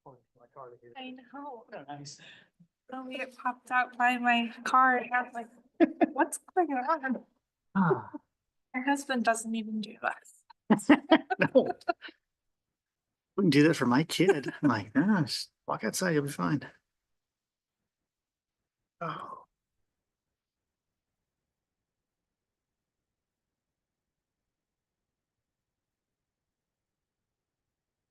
I know. Oh, nice. Oh, it popped out by my car and I was like, what's going on? Ah, My husband doesn't even do that. no. Wouldn't do that for my kid. I'm like, gosh, walk outside, you'll be fine. Oh,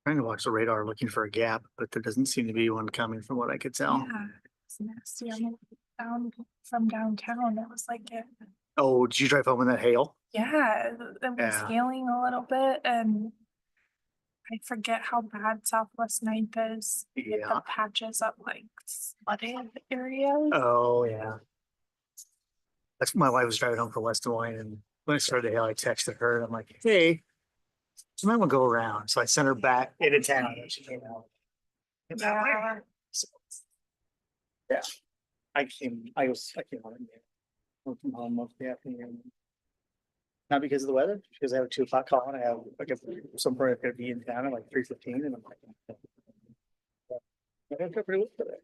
trying to watch the radar looking for a gap, but there doesn't seem to be one coming from what I could tell. Yeah, it's nasty. I moved down from downtown. It was like it. Oh, did you drive home in that hail? Yeah, it was Yeah. hailing a little bit, and I forget how bad Southwest Ninth is with Yeah. the patches of like flooded areas. Oh, yeah. That's my wife was driving home from West Des Moines, and when I started the hail, I texted her. I'm like, hey, you might want to go around. So I sent her back into town, and she came out. Yeah. So, yeah, I came home. Went from home most of the afternoon. Not because of the weather, because I have a 2 o'clock call and I have like some point I'm gonna be in town at like 3:15 and I'm like. I don't feel pretty well today.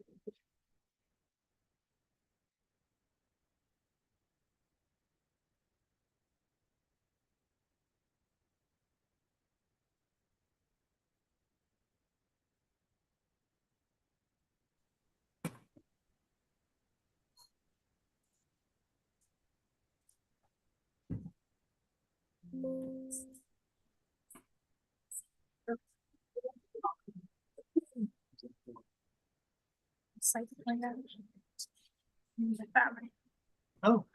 Site plan. Like that, right? Oh.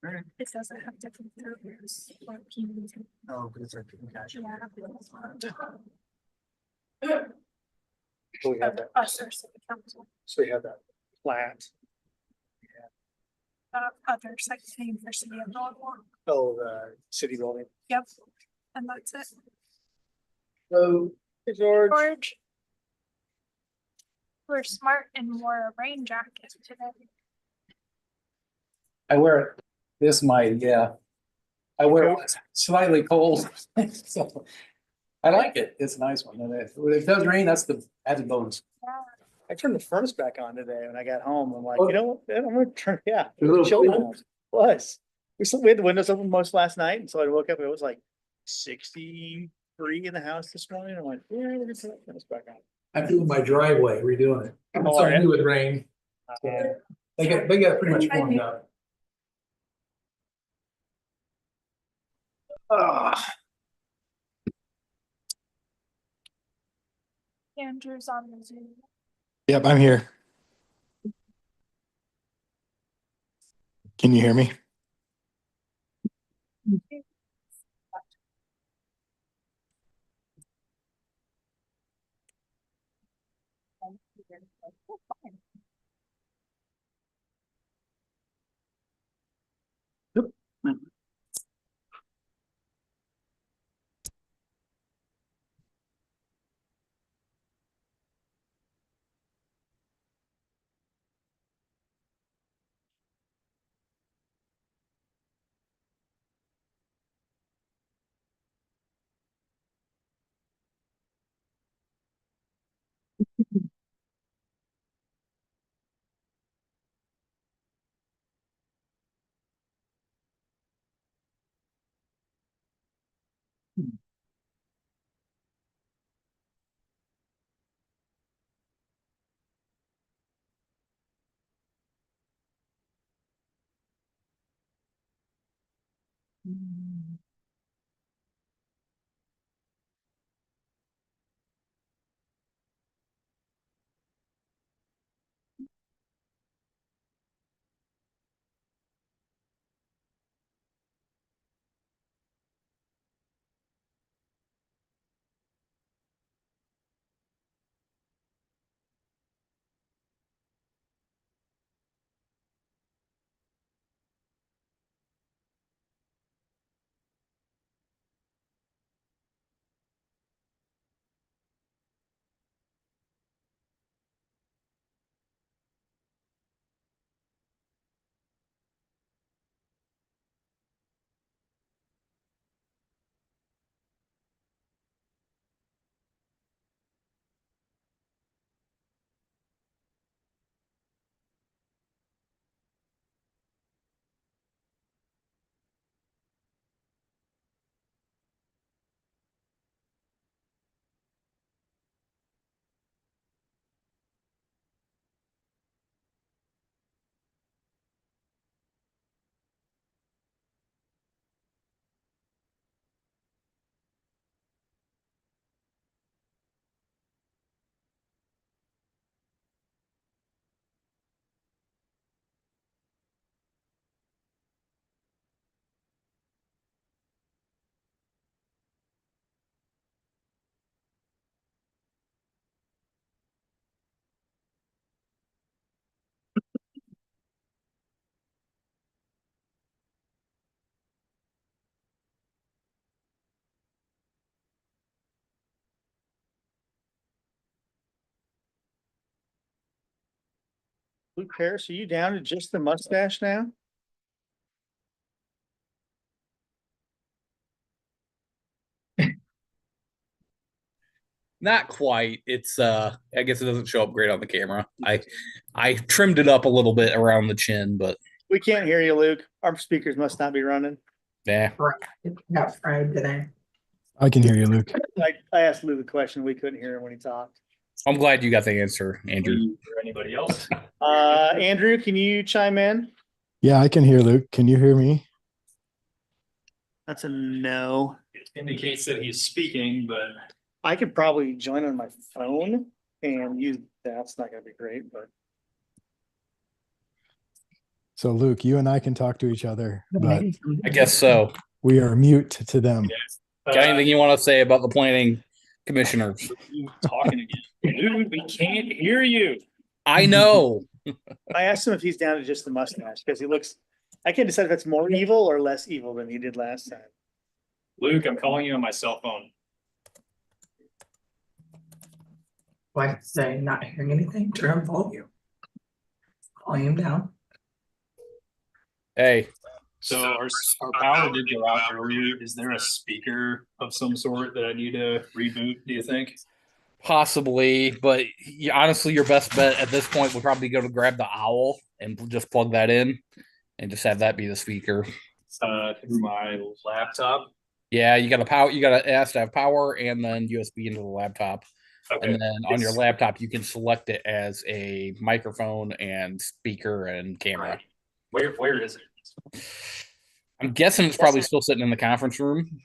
All right. It doesn't have different filters or PVs. Oh, but it's like, gosh. Yeah. So we have that, Us or city council. so we have that plat. Other site thing for city of Norwalk. Oh, the city building. Yep. And that's it. Hello, hey, George. George. We're smart and wore a rain jacket today. I wear it. This might, yeah. I wear it slightly cold. So I like it. It's a nice one. And if it does rain, that's the added bonus. Yeah. I turned the furnace back on today when I got home. I'm like, Oh. you know what? I'm gonna turn, yeah. A little Chilled cool. out. It was. We had the windows open most last night, and so I woke up, it was like 63 in the house this morning. I'm like, yeah, we're gonna turn the furnace back on. I'm doing my driveway, redoing it. Oh, So are I you? knew it would rain. They got pretty much warmed up. Andrew's on the Zoom. Yep, I'm here. Can you hear me? Luke Harris, are you down to just the mustache now? Not quite. It's I guess it doesn't show up great on the camera. I trimmed it up a little bit around the chin, but We can't hear you, Luke. Our speakers must not be running. yeah. Got fried today. I can hear you, Luke. I asked Luke a question. We couldn't hear him when he talked. I'm glad you got the answer, Andrew. For anybody else? Andrew, can you chime in? Yeah, I can hear Luke. Can you hear me? That's a no. It indicates that he's speaking, but I could probably join on my phone and use that's not gonna be great, but So Luke, you and I can talk to each other, but I guess so. we are mute to them. Got anything you want to say about the planning commissioners? you talking again. Dude, we can't hear you. I know. I asked him if he's down to just the mustache because he looks. I can't decide if it's more evil or less evil than he did last time. Luke, I'm calling you on my cell phone. Why say not hearing anything? Turn on volume. Volume down. Hey, So our power did go out earlier. Is there a speaker of some sort that I need to reboot, do you think? possibly, but honestly, your best bet at this point would probably go to grab the owl and just plug that in and just have that be the speaker. Through my laptop. Yeah, you got to power. You got to ask to have power and then USB into the laptop. Okay. And then on your laptop, you can select it as a microphone and speaker and camera. Where is it? I'm guessing it's probably still sitting in the conference room.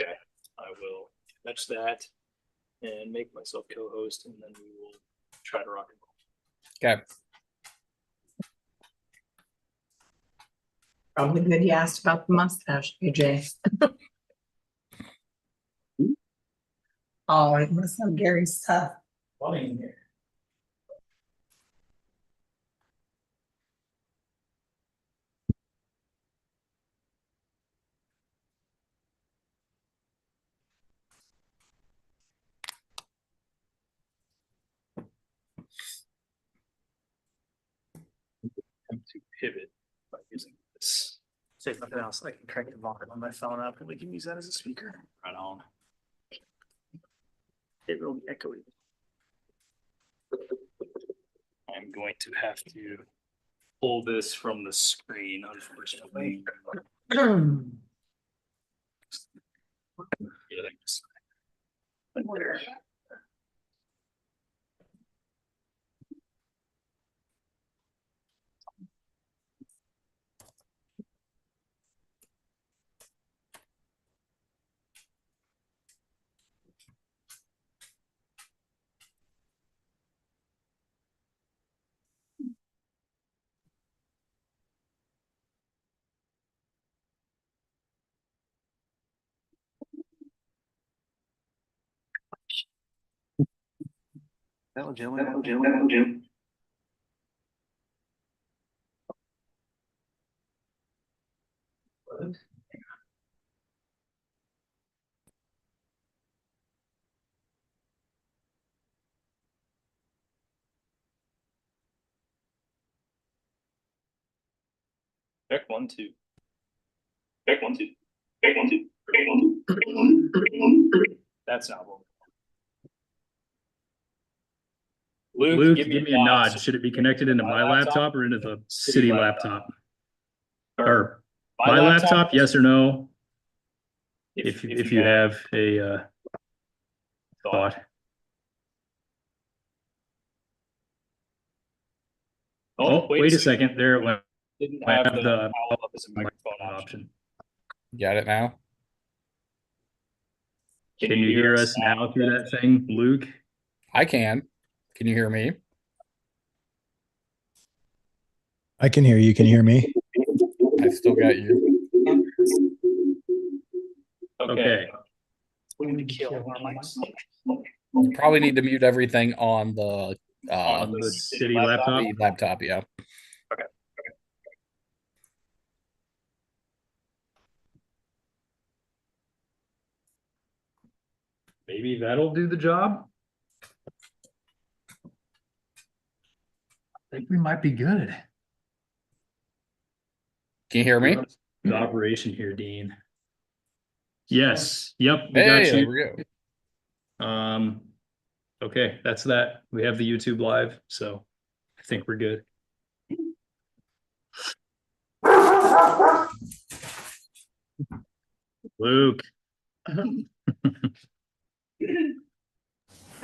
I will fetch that and make myself co-host, and then we will try to rock and roll. Okay. Probably good you asked about the mustache, AJ. Oh, it must have Gary's stuff. To pivot by using this. Say if nothing else, I can crank the volume on my phone up and we can use that as a speaker. Right on. It will be echoey. I'm going to have to pull this from the screen, unfortunately. Where? That'll Jim. Check 1 2. Check 1 2. Check 1 2. Check 1 2. Check 1 2. That's not what. Luke, give me a nod. Should it be connected into my laptop or into the city laptop? Or my laptop, yes or no? If you have a thought. Oh, wait a second. There it went. Didn't have the follow-up as a microphone option. Got it now? Can you hear us now through that thing, Luke? I can. Can you hear me? I can hear you. Can you hear me? I still got you. Okay. We need to kill our mics. You probably need to mute everything on the On the city laptop. laptop. Yeah. Maybe that'll do the job. think we might be good. Can you hear me? The operation here, Dean. Yes, yep, we Hey, got there you. we go. Okay, that's that. We have the YouTube live, so I think we're good. Luke. I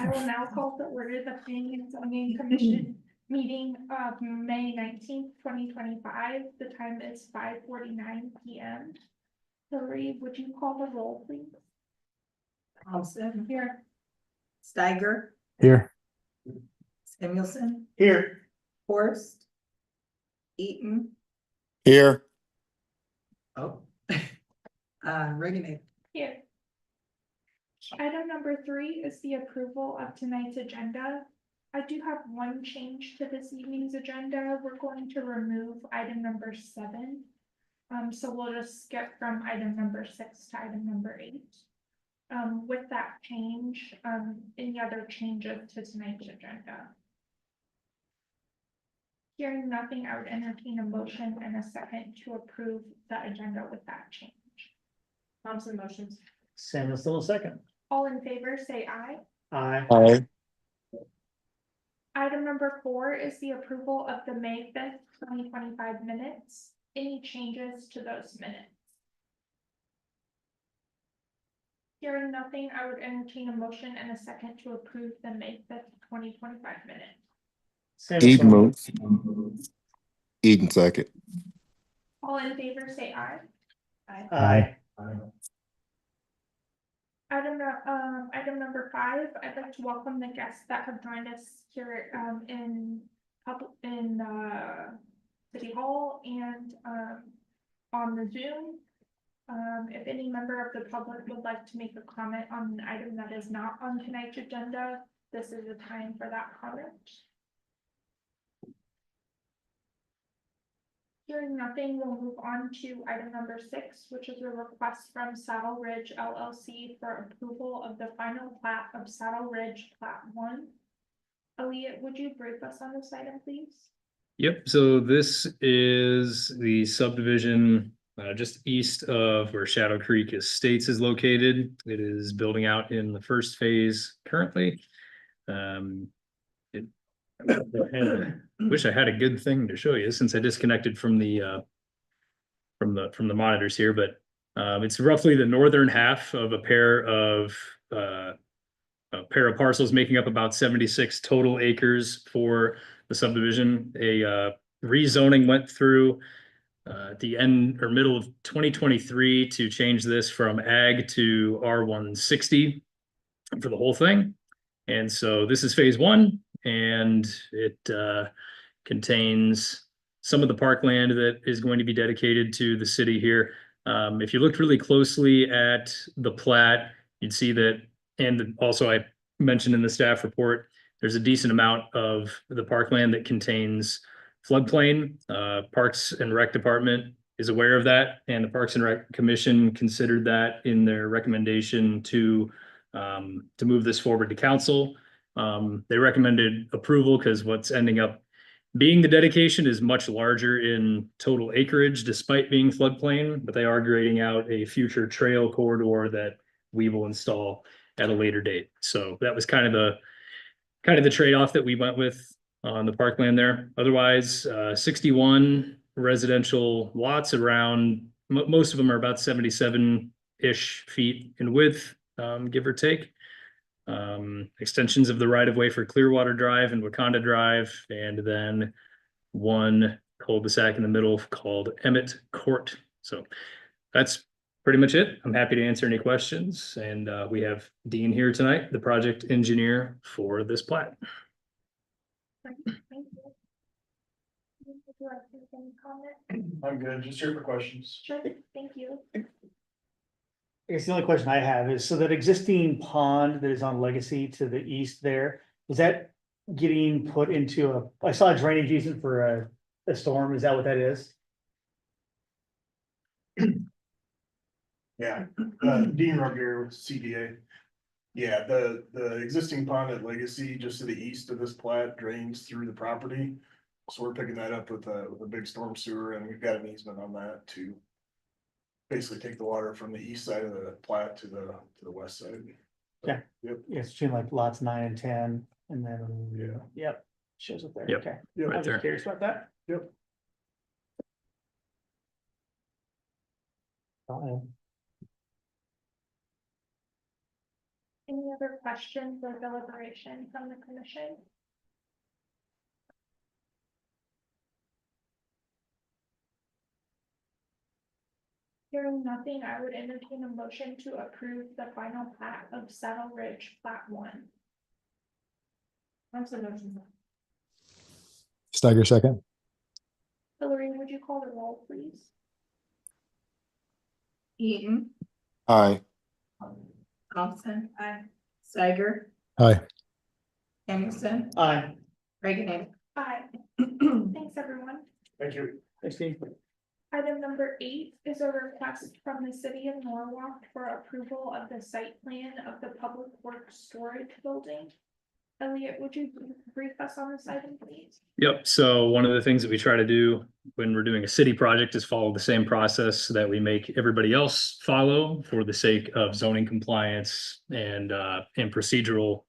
will now call to order the Planning and Zoning Commission meeting of May 19th, 2025. The time is 5:49 p.m. Hillary, would you call the roll, please? Thompson, Here. Steiger, Here. Samuelson, Here. Horst, Eaton, Here. oh. Reagan, Here. Item number 3 is the approval of tonight's agenda. I do have one change to this evening's agenda. We're going to remove item number 7. So we'll just skip from item number 6 to item number 8. With that change, any other changes to tonight's agenda? Hearing nothing, I would entertain a motion and a second to approve the agenda with that change. Thompson motions. Samuel still a second. All in favor, say aye. Aye. Aye. Item number 4 is the approval of the May 5th, 2025 minutes. Any changes to those minutes? Hearing nothing, I would entertain a motion and a second to approve the May 5th, 2025 minutes. Samuel Eden still- moves. Eden second. All in favor, say aye. Aye. Item number 5, I'd like to welcome the guests that have joined us here in City Hall and on the Zoom. If any member of the public would like to make a comment on an item that is not on tonight's agenda, this is the time for that comment. Hearing nothing, we'll move on to item number 6, which is a request from Saddle Ridge LLC for approval of the final plat of Saddle Ridge Plat 1. Elliot, would you brief us on this item, please? Yep, so this is the subdivision just east of where Shadow Creek Estates is located. It is building out in the first phase currently. Wish I had a good thing to show you since I disconnected from the monitors here, but it's roughly the northern half of a pair of parcels making up about 76 total acres for the subdivision. A rezoning went through at the end or middle of 2023 to change this from ag to R160 for the whole thing. And so this is phase 1, and it contains some of the parkland that is going to be dedicated to the city here. If you looked really closely at the plat, you'd see that, and also I mentioned in the staff report, there's a decent amount of the parkland that contains floodplain. Parks and Rec Department is aware of that, and the Parks and Rec Commission considered that in their recommendation to move this forward to council. They recommended approval because what's ending up being the dedication is much larger in total acreage despite being floodplain, but they are grading out a future trail corridor that we will install at a later date. So that was kind of the trade-off that we went with on the parkland there. Otherwise, 61 residential lots around, most of them are about 77-ish feet in width, give or take. Extensions of the right-of-way for Clearwater Drive and Wakanda Drive, and then one cul-de-sac in the middle called Emmett Court. So that's pretty much it. I'm happy to answer any questions, and we have Dean here tonight, the project engineer for this plat. Thank you. Would you like to make any comment? I'm good, just here for questions. Sure, thank you. I guess the only question I have is, so that existing pond that is on Legacy to the east there, is that getting put into I saw a drainage easement for a storm, is that what that is? Yeah, Dean Roger with CDA. Yeah, the existing pond at Legacy, just to the east of this plat, drains through the property. So we're picking that up with a big storm sewer, and we've got an easement on that to basically take the water from the east side of the plat to the west side. Yeah. Yep. It's between like lots 9 and 10, and then. Yeah. Yep, shows up there, Yep. okay. Yep. I Right was there. just curious about that. Yep. Any other questions or deliberation from the commission? Hearing nothing, I would entertain a motion to approve the final plat of Saddle Ridge Plat 1. That's a motion. Steiger second. Hillary, would you call the roll, please? Eaton, Aye. Thompson. Aye. Steiger, Aye. Anderson, Aye. Reagan. Aye. Thanks, everyone. Thank you. Thanks, Steve. Item number 8 is a request from the city of Norwalk for approval of the site plan of the Public Works Storage Building. Elliot, would you brief us on this item, please? Yep, so one of the things that we try to do when we're doing a city project is follow the same process that we make everybody else follow for the sake of zoning compliance and procedural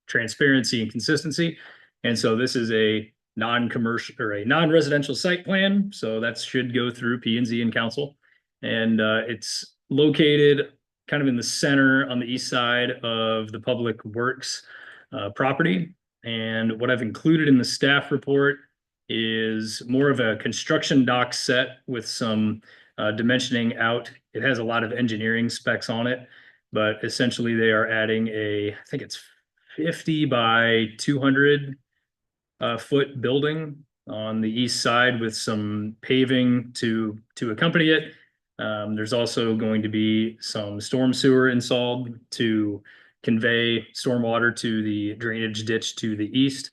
transparency and consistency. And so this is a non-commercial or a non-residential site plan, so that should go through P and Z and council. And it's located kind of in the center on the east side of the Public Works property. And what I've included in the staff report is more of a construction dock set with some dimensioning out. It has a lot of engineering specs on it, but essentially they are adding I think it's 50 by 200 foot building on the east side with some paving to accompany it. There's also going to be some storm sewer installed to convey stormwater to the drainage ditch to the east.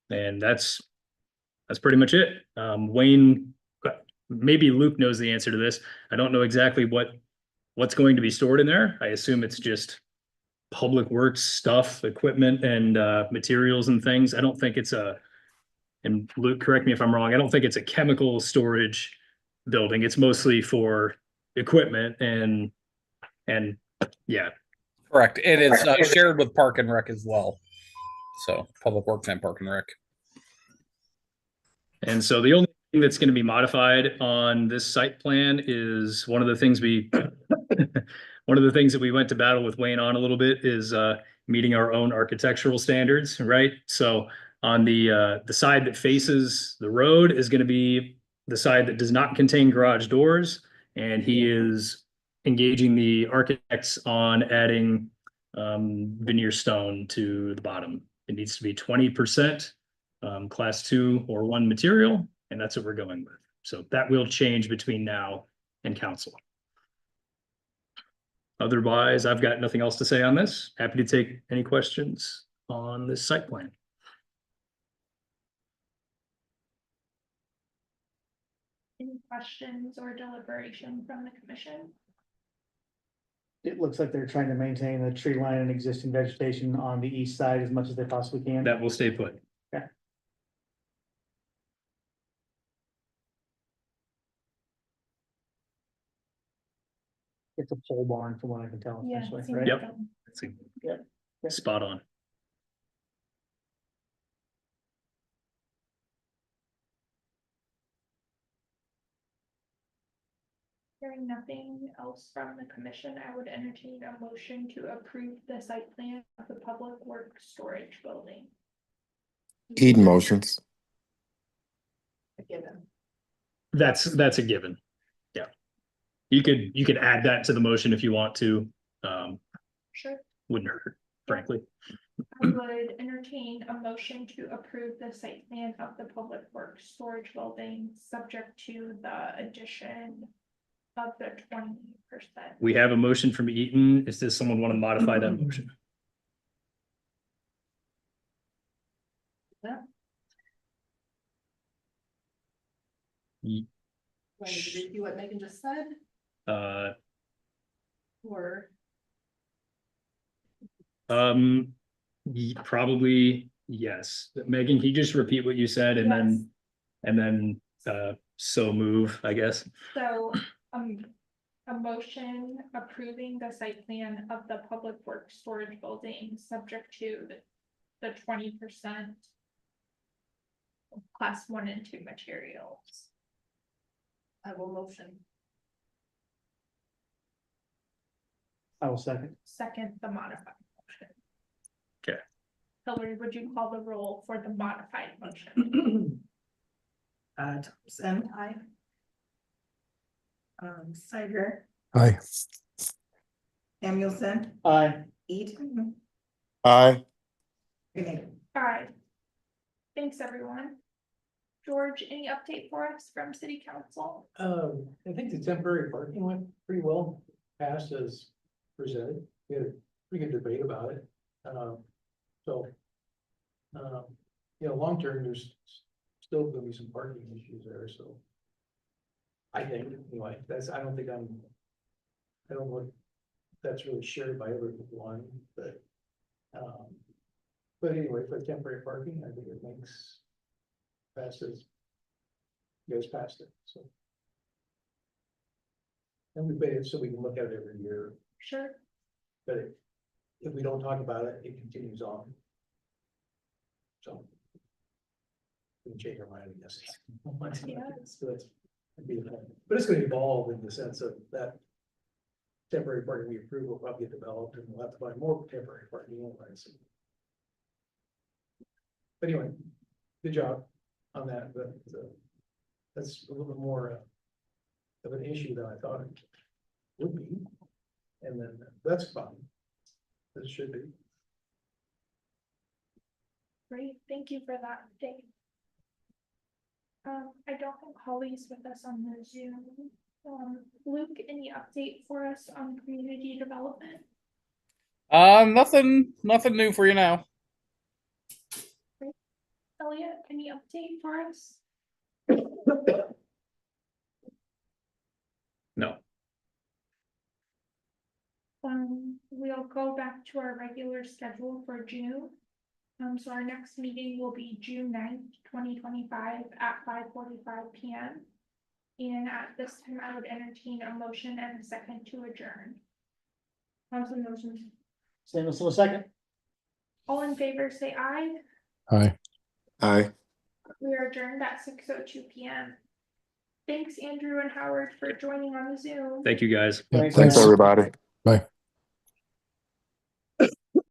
And that's pretty much it. Wayne, maybe Luke knows the answer to this. I don't know exactly what's going to be stored in there. I assume it's just public works stuff, equipment and materials and things. I don't think it's and Luke, correct me if I'm wrong, I don't think it's a chemical storage building. It's mostly for equipment and yeah. Correct. And it's shared with Park and Rec as well. So Public Works and Park and Rec. And so the only thing that's going to be modified on this site plan is one of the things one of the things that we went to battle with Wayne on a little bit is meeting our own architectural standards, right? So on the side that faces the road is going to be the side that does not contain garage doors, and he is engaging the architects on adding veneer stone to the bottom. It needs to be 20% class 2 or 1 material, and that's what we're going with. So that will change between now and council. Otherwise, I've got nothing else to say on this. Happy to take any questions on this site plan. Any questions or deliberation from the commission? It looks like they're trying to maintain the tree line and existing vegetation on the east side as much as they possibly can. That will stay put. It's a pole barn from what I can tell, Yeah. essentially, seems right? Yep. like them. That's a Yeah. spot on. Hearing nothing else from the commission, I would entertain a motion to approve the site plan of the Public Works Storage Building. Eden motions. That's a given. Yeah. You could add that to the motion if you want to. Sure. Wouldn't hurt, frankly. I would entertain a motion to approve the site plan of the Public Works Storage Building, subject to the addition of the 20%. We have a motion from Eaton. Does someone want to modify that motion? Want me to repeat what Megan just said, Uh, or? probably Yes, Megan, can you just repeat what you said and then, so move, I guess? So, a motion approving the site plan of the public works storage building, subject to the 20% class 1 and 2 materials. I will motion. I will second. Second, the modified motion. Okay. Hillary, would you call the roll for the modified motion? Thompson, Aye. Cider, Aye. Samuelson, Aye. Eden. Aye. Renee. Aye. Thanks, everyone. George, any update for us from city council? I think the temporary parking went pretty well, passed as presented. We had a pretty good debate about it. So, long term, there's still gonna be some parking issues there, so. I think, anyway, I don't know if that's really shared by everyone, but. But anyway, for temporary parking, I think it makes. Passes. You guys passed it, so. And we made it so we can look at it every year, Sure. but if we don't talk about it, it continues on. So. We can change our mind, I guess. Yeah. So that's- But it's gonna evolve in the sense of that. Temporary parking we approve will probably get developed and we'll have to buy more temporary parking anyway, so. But anyway, good job on that, but that's a little bit more of an issue than I thought it would be. And then that's fine. It should be. Great, thank you for that update. I don't think Holly's with us on the Zoom. Luke, any update for us on community development? Nothing new for you now. Elliot, any update for us? No. We'll go back to our regular schedule for June. So our next meeting will be June 9th, 2025 at 5:45 p.m. And at this time, I would entertain a motion and a second to adjourn. Thompson motion. Samuelson, a second. All in favor, say aye. Aye. Aye. We are adjourned at 6:02 p.m. Thanks, Andrew and Howard, for joining on the Zoom. Thank you, guys. Yeah, Thanks, Thanks, thanks. everybody. Bye.